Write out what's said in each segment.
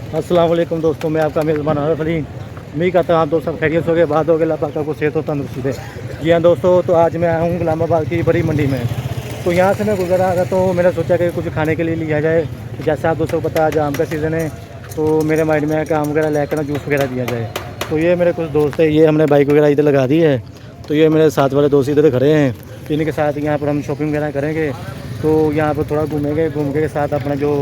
अस्सलाम वालेकुम दोस्तों, मैं आपका मेज़बान आरिफ अली। उम्मीद करता हूँ आप दोस्त सब खैरियत हो गए, बात हो गए, अल्लाह पाक आपको सेहत और तंदुरुस्ती दे। जी हाँ दोस्तों, तो आज मैं आया हूँ गुलामाबाद की बड़ी मंडी में। तो यहाँ से मैं गुजर आ रहा तो मैंने सोचा कि कुछ खाने के लिए लिया जाए। जैसे आप दोस्तों को पता है आज आम का सीज़न है, तो मेरे माइंड में है कि आम वगैरह लेकर ना जूस वगैरह दिया जाए। तो ये मेरे कुछ दोस्त है, ये हमने बाइक वगैरह इधर लगा दी है। तो ये मेरे साथ वाले दोस्त इधर खड़े हैं, तो इनके साथ यहाँ पर हम शॉपिंग वगैरह करेंगे। तो यहाँ पर थोड़ा घूमेंगे, घूम के साथ अपना जो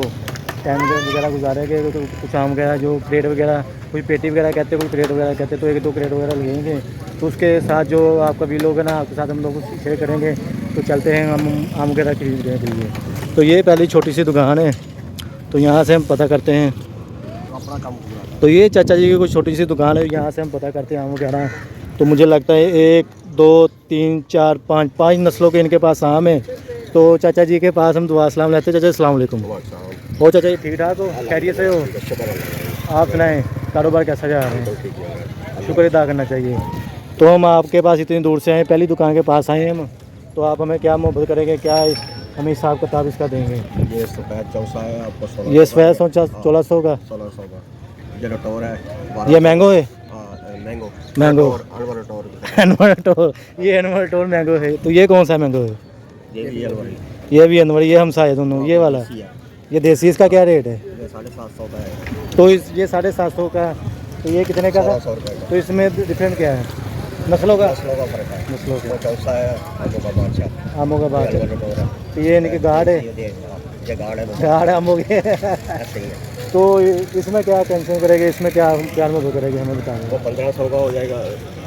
टाइम वगैरह गुजारेंगे। तो कुछ आम वगैरह जो क्रेट वगैरह, कोई पेटी वगैरह कहते हैं, कोई क्रेट वगैरह कहते हैं, तो एक दो क्रेट वगैरह लगेंगे। तो उसके साथ जो आपका भी लोग है ना, आपके साथ हम लोग शेयर करेंगे। तो चलते हैं हम आम वगैरह खरीदने के लिए। तो ये पहली छोटी सी दुकान है, तो यहाँ से हम पता करते हैं अपना काम। तो ये चाचा जी की कोई छोटी सी दुकान है, यहाँ से हम पता करते हैं आम वगैरह। तो मुझे लगता है 1 2 3 4 5 नस्लों के इनके पास आम है। तो चाचा जी के पास हम दुआ सलाम लेते हैं। चाचा अस्सलाम वालेकुम। हो चाचा जी, ठीक ठाक हो, खैरियत से हो? आप सुनाएं, कारोबार कैसा जा रहा है? शुक्र अदा करना चाहिए। तो हम आपके पास इतनी दूर से आए, पहली दुकान के पास आए हम। तो आप हमें क्या मोहब्बत करेंगे, क्या हमें हिसाब किताब इसका देंगे? ये सफ़ेद चौसा है आपको 1600। ये सफ़ेद 1400 का। 1600 का। ये लटोर है। ये मैंगो है। मैंगो मैंगो अनवर टोर, ये अनवर टोर मैंगो है। तो ये कौन सा मैंगो है? ये भी अनवर, ये हमसा है दोनों, ये वाला। ये देसी, इसका क्या रेट है? ये 750 का है। तो ये 750 का। तो ये कितने का था? 1600 रुपये का। तो इसमें डिफरेंट क्या है? नस्लों का फ़र्क है। नस्लों का। चौसा है आमों का बादशाह। आमों का बात है। लटोर है। तो ये इनकी गाढ़ है, ये गाढ़ है। गाढ़ आमों की। ऐसे ही है। तो इसमें क्या टेंशन करेंगे, इसमें क्या प्यार मोहब्बत करेंगे, हमें बताएंगे। वो 1500 का हो जाएगा,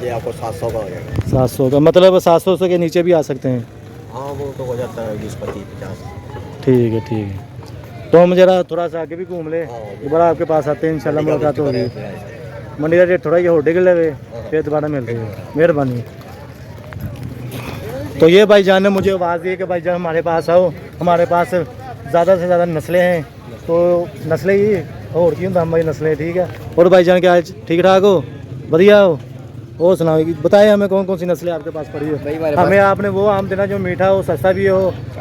ये आपको 700 का हो जाएगा। 700 का मतलब 700 के नीचे भी आ सकते हैं? हाँ वो तो हो जाता है 20 25 50। ठीक है ठीक है। तो हम जरा थोड़ा सा आगे भी घूम ले, दोबारा आपके पास आते हैं, इंशाल्लाह मुलाकात होगी। मंडी का रेट थोड़ा ये होटे के लगे, फिर दोबारा मिलते हैं, मेहरबानी। तो ये भाईजान ने मुझे आवाज़ दी कि भाईजान हमारे पास आओ, हमारे पास ज़्यादा से ज़्यादा नस्लें हैं। तो नस्लें ही और क्यों हम भाई नस्लें, ठीक है। और भाईजान क्या ठीक ठाक हो, बढ़िया हो? और सुनाओ, बताए हमें कौन कौन सी नस्लें आपके पास पड़ी है? हमें आपने वो आम देना जो मीठा हो, सस्ता भी हो,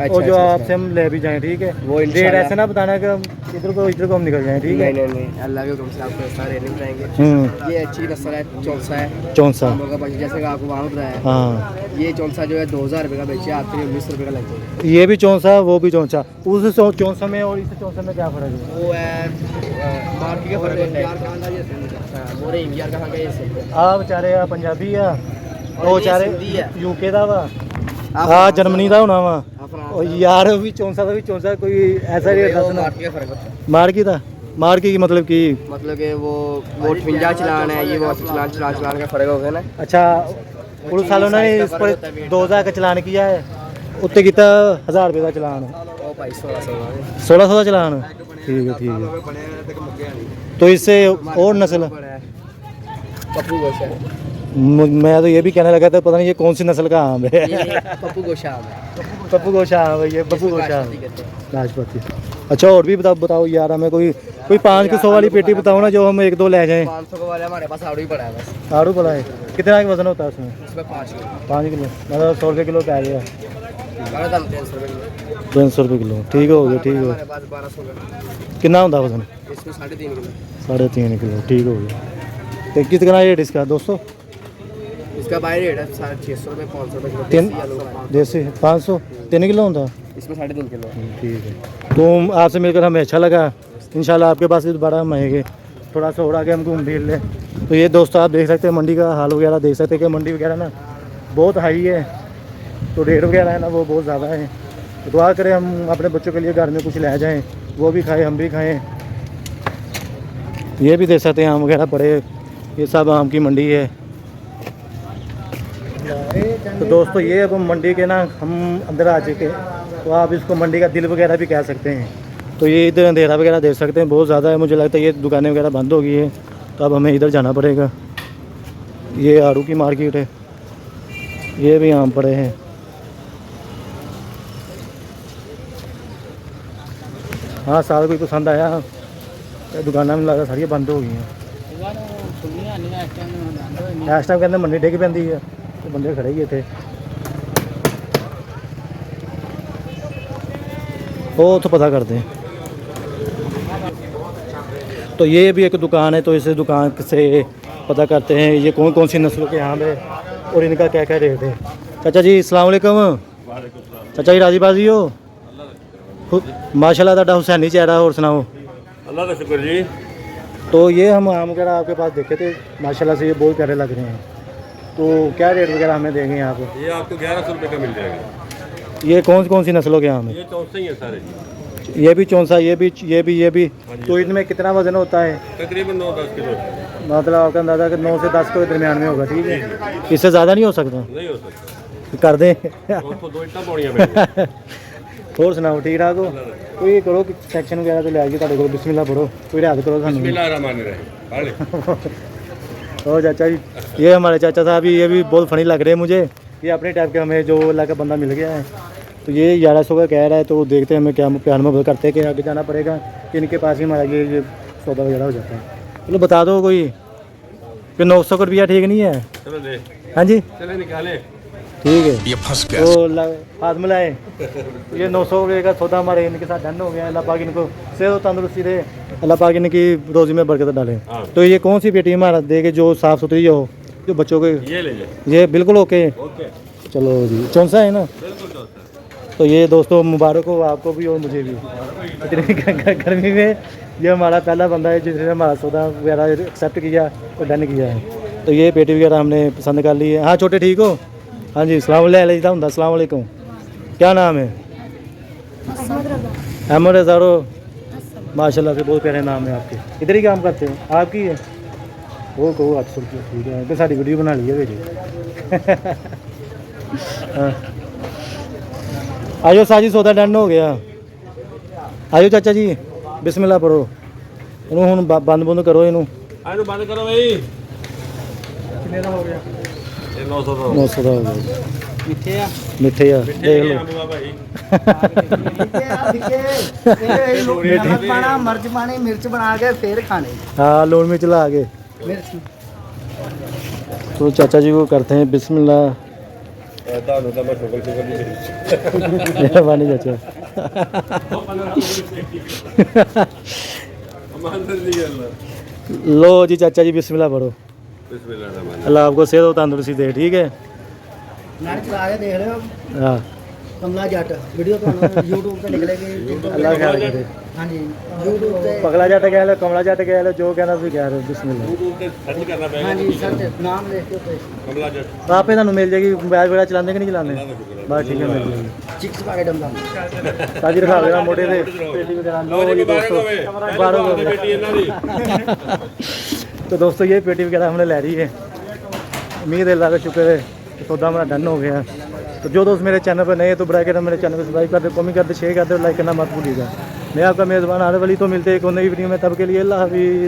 और जो आपसे हम ले भी जाएं, ठीक है। वो रेट ऐसे ना बताना कि हम इधर को हम निकल जाएं, ठीक है। नहीं अल्लाह के हुक्म से आपको सारे रेट बताएंगे। ये अच्छी नस्ल है, चौसा है। चौसा जैसे आपको वहाँ बताया। हाँ, ये चौसा जो है 2000 रुपये का बेचे, आपके लिए 19 रुपये का लग जाएगा। ये भी चौसा, वो भी चौसा। उस चौसा में और इस चौसा में क्या फ़र्क है? वो है मार्केट का फ़र्क है। मोरे इंडिया का ये सही है। आप बेचारे पंजाबी आ, वो बेचारे यूके ਦਾ ਵਾ, ਆ ਜਰਮਨੀ ਦਾ ਹੋਣਾ ਵਾ। ਉਹ ਯਾਰ ਵੀ 64 ਦਾ ਵੀ 64, कोई ऐसा रेट दसना। मार्केट का फ़र्क होता है। मार्की ਦਾ मार्की की मतलब कि कि वो 58 चलान है, ये वो चलान का फ़र्क हो गया ना। अच्छा, पुलिस वालों ने इस पर 2000 का चलान किया है, उत्ते कितना 1000 रुपये का चलान है। वो भाई 1600 1600 का चलान है। ठीक है ठीक है। तो इससे और नस्ल, पप्पू गोशा है। मैं तो ये भी कहने लगा था पता नहीं ये कौन सी नस्ल का आम है। पप्पू गोशा है। पप्पू गोशा आम है, ये पप्पू गोशा नाशपाती। अच्छा और भी बताओ यार, हमें कोई 500 वाली पेटी बताओ ना, जो हम 1 2 ले जाएं। 500 का वाला हमारे पास आड़ू ही पड़ा है बस। आड़ू पड़ा है, कितना का वजन होता है उसमें? इसमें 5 किलो। 5 किलो मतलब 100 रुपये किलो पै गया। 300 रुपये किलो, ठीक हो गया, ठीक हो गया। 1200 का कितना होता वजन? इसमें 3.5 किलो। 3.5 किलो, ठीक हो गया। तो कितना रेट इसका? 200? इसका बाई रेट है 650 रुपये, 500 रुपये किलो। तीन देसी 500, 3 किलो होता? इसमें 3.5 किलो। ठीक है। तो आपसे मिलकर हमें अच्छा लगा, इंशाल्लाह आपके पास दोबारा हम आएंगे, थोड़ा सा और आगे हम घूम फिर लें। तो ये दोस्तों आप देख सकते हैं मंडी का हाल वगैरह, देख सकते हैं कि मंडी वगैरह ना बहुत हाई है, तो रेट वगैरह है ना वो बहुत ज़्यादा है। तो दुआ करें हम अपने बच्चों के लिए घर में कुछ ले जाएँ, वो भी खाएँ, हम भी खाएँ। ये भी देख सकते हैं आम वगैरह पड़े, ये सब आम की मंडी है। तो दोस्तों ये अब मंडी के ना हम अंदर आ चुके हैं, तो आप इसको मंडी का दिल वगैरह भी कह सकते हैं। तो ये इधर अंधेरा वगैरह देख सकते हैं बहुत ज़्यादा है, मुझे लगता है ये दुकानें वगैरह बंद हो गई है, तो अब हमें इधर जाना पड़ेगा। ये आड़ू की मार्केट है, ये भी आम पड़े हैं। हाँ सारा कोई पसंद आया, दुकाना में लगा सारियां बंद हो गई हैं। इस टाइम कहते मंडी डिग पैंदी है, तो बंदे खड़े ही थे। वो तो पता करते हैं। तो ये भी एक दुकान है, तो इस दुकान से पता करते हैं ये कौन कौन सी नस्लों के आम है और इनका क्या क्या रेट है। चाचा जी अस्सलाम वालेकुम। चाचा जी राजी बाजी हो? माशाल्लाह ਤੁਹਾਡਾ हुसैनी चेहरा, और सुनाओ? अल्लाह का शुक्र जी। तो ये हम आम वगैरह आपके पास देखे थे, माशाल्लाह से ये बहुत प्यारे लग रहे हैं। तो क्या रेट वगैरह हमें देंगे आप? ये आपको 1100 रुपये का मिल जाएगा। ये कौन सी नस्लों के आम है? ये 64 ही है सारे जी। ये भी चौंसा, ये भी। तो इनमें कितना वजन होता है? तकरीबन 9-10 किलो। मतलब आपका अंदाज़ा कि 9 से 10 के दरमियान में होगा, ठीक है? इससे ज़्यादा नहीं हो सकता? नहीं हो सकता। कर दें? 202 इतना पौड़ियाँ बैठ और सुनाओ ठीक ठाक हो? कोई करो कि सेक्शन वगैरह तो ले आइए ਤੁਹਾਡੇ ਕੋਲ, बिस्मिल्लाह पढ़ो, कोई याद करो ਸਾਨੂੰ। और चाचा जी, ये हमारे चाचा साहब ये भी बहुत फनी लग रहे हैं मुझे। ये अपने टाइप के हमें जो अल्लाह का बंदा मिल गया है। तो ये 1100 का कह रहा है, तो देखते हैं हमें क्या प्यार मोहब्बत करते हैं कि आगे जाना पड़ेगा कि इनके पास ही हमारा ये सौदा वगैरह हो जाता है। चलो बता दो कोई कि 900 का रुपया ठीक नहीं है? चलो दे, हाँ जी चले निकाले। ठीक है। ये फंस गया। तो हाथ मिलाए। ये 900 रुपये का सौदा हमारे इनके साथ डन हो गया। अल्लाह पाक इनको सेहत और तंदुरुस्ती दे, अल्लाह पाक इनकी रोज़ी में बरकत डाले। हाँ। तो ये कौन सी पेटी हमारा देगी जो साफ़ सुथरी हो, जो बच्चों के? ये ले जाए। ये बिल्कुल ओके। ओके, चलो जी, चौंसा है ना? बिल्कुल दोस्त। तो ये दोस्तों मुबारक हो आपको भी और मुझे भी। इतनी गर्मी में ये हमारा पहला बंदा है जिसने हमारा सौदा वगैरह एक्सेप्ट किया और डन किया है। तो ये पेटी वगैरह हमने पसंद कर ली है। हाँ छोटे ठीक हो? हाँ जी सलाम वालेकुम। क्या नाम है? अहमद रज़ारो। माशाल्लाह से बहुत प्यारे नाम है आपके। इधर ही काम करते हो? आपकी है वो कहो 800 रुपये ठीक है। तो सारी वीडियो बना ली है भेजो। हाँ। आयो साजी सौदा डन हो गया। आयो चाचा जी बिस्मिल्लाह पढ़ो। इनू हुण बंद करो इनू। आने बंद करो भाई। कितने का हो गया? ये 900 का 900 का हो गया। मिठे आ देख लो। भाई। नमक पाना, मिर्च पानी, मिर्च बना के फिर खाने। हाँ लून मिर्च ला के। मिर्च तो चाचा जी को करते हैं बिस्मिल्लाह। ਤੁਹਾਨੂੰ ਤਾਂ ਮੈਂ ਸ਼ੁਕਰ ਨਹੀਂ मेहरबानी चाचा। अमानत दी गल। लो जी चाचा जी बिस्मिल्लाह पढ़ो। बिस्मिल्लाह रहमान। अल्लाह आपको सेहत और तंदुरुस्ती दे, ठीक है? नाच चला के देख रहे हो हाँ कमला जट वीडियो तो YouTube पे निकलेगी। अल्लाह ख्याल करे। हाँ जी YouTube पे। पगला जट कह लो, कमला जट कह लो, जो कहना भी कह रहे हो। बिस्मिल्लाह। YouTube ਤੇ सर्च करना हाँ पड़ेगा। जी सर नाम लिख के पे कमला जट। तो आप ਤੁਹਾਨੂੰ मिल जाएगी। मोबाइल वगैरह चलाते कि नहीं चलाते? बस ठीक है मिल जाएगी। चिक्स पाके डमडम ताजी रखा देना मोटे से पेटी वगैरह। लो जी दोस्तों मुबारक हो गया। बेटी ਇਹਨਾਂ ਦੀ। तो दोस्तों ये पेटी वगैरह हमने ले रही है। उम्मीद है अल्लाह का शुक्र है कि सौदा हमारा डन हो गया। तो जो दोस्त मेरे चैनल पर नए हैं तो बड़ा कर मेरे चैनल को सब्सक्राइब कर दे, कमेंट कर दे, शेयर कर दे और लाइक करना मत भूलिएगा। मैं आपका मेज़बान आरिफ अली। तो मिलते हैं एक और नई वीडियो में, तब के लिए अल्लाह हाफिज़।